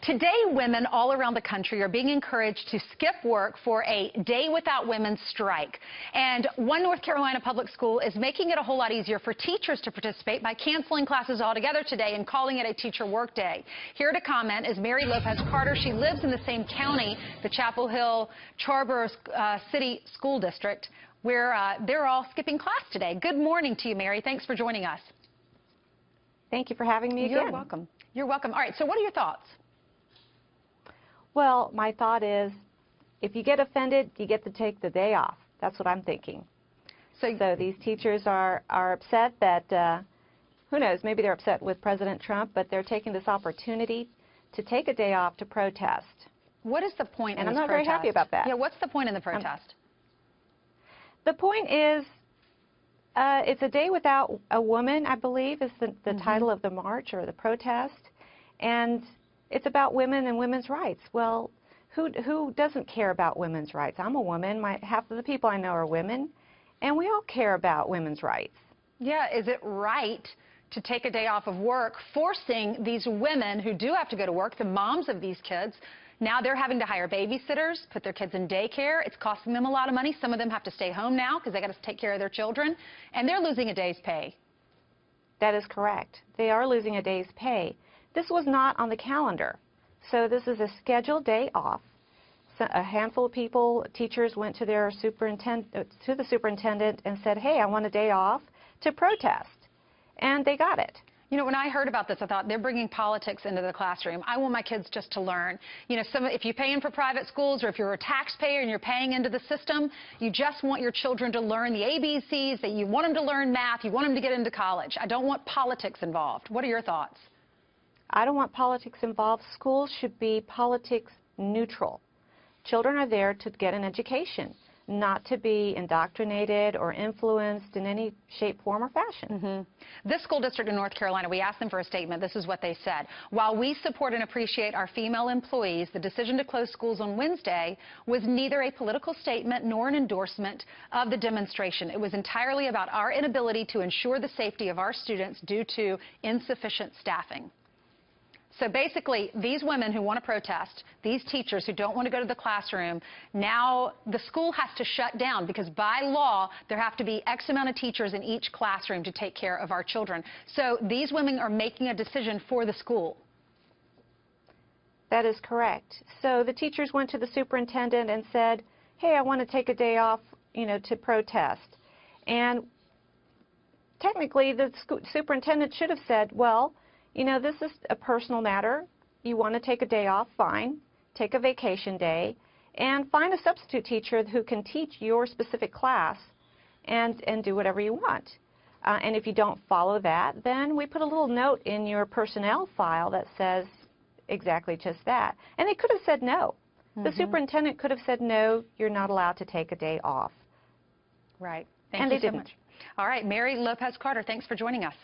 Today, women all around the country are being encouraged to skip work for a Day Without Women strike. And one North Carolina public school is making it a whole lot easier for teachers to participate by canceling classes altogether today and calling it a teacher work day. Here to comment is Mary Lopez Carter. She lives in the same county, the Chapel Hill Charborough City School District, where they're all skipping class today. Good morning to you, Mary. Thanks for joining us. Thank you for having me again. You're welcome. You're welcome. All right, so what are your thoughts? Well, my thought is, if you get offended, you get to take the day off. That's what I'm thinking. So these teachers are upset that, who knows, maybe they're upset with President Trump, but they're taking this opportunity to take a day off to protest. What is the point in this protest? And I'm not very happy about that. Yeah, what's the point in the protest? The point is, it's a day without a woman, I believe, is the title of the march or the protest. And it's about women and women's rights. Well, who doesn't care about women's rights? I'm a woman. Half of the people I know are women, and we all care about women's rights. Yeah, is it right to take a day off of work, forcing these women who do have to go to work, the moms of these kids, now they're having to hire babysitters, put their kids in daycare. It's costing them a lot of money. Some of them have to stay home now because they got to take care of their children, and they're losing a day's pay. That is correct. They are losing a day's pay. This was not on the calendar, so this is a scheduled day off. So a handful of people, teachers, went to the superintendent and said, "Hey, I want a day off to protest," and they got it. You know, when I heard about this, I thought they're bringing politics into the classroom. I want my kids just to learn. You know, if you're paying for private schools or if you're a taxpayer and you're paying into the system, you just want your children to learn the ABCs, that you want them to learn math, you want them to get into college. I don't want politics involved. What are your thoughts? I don't want politics involved. Schools should be politics neutral. Children are there to get an education, not to be indoctrinated or influenced in any shape, form, or fashion. This school district in North Carolina, we asked them for a statement. This is what they said. While we support and appreciate our female employees, the decision to close schools on Wednesday was neither a political statement nor an endorsement of the demonstration. It was entirely about our inability to ensure the safety of our students due to insufficient staffing. So basically, these women who want to protest, these teachers who don't want to go to the classroom, now the school has to shut down because by law, there have to be X amount of teachers in each classroom to take care of our children. So these women are making a decision for the school. That is correct. So the teachers went to the superintendent and said, "Hey, I want to take a day off, to protest." And technically, the superintendent should have said, "Well, this is a personal matter. You want to take a day off, fine. Take a vacation day and find a substitute teacher who can teach your specific class and do whatever you want. And if you don't follow that, then we put a little note in your personnel file that says exactly just that." And they could have said no. The superintendent could have said, "No, you're not allowed to take a day off." Right. And they didn't. All right, Mary Lopez Carter, thanks for joining us.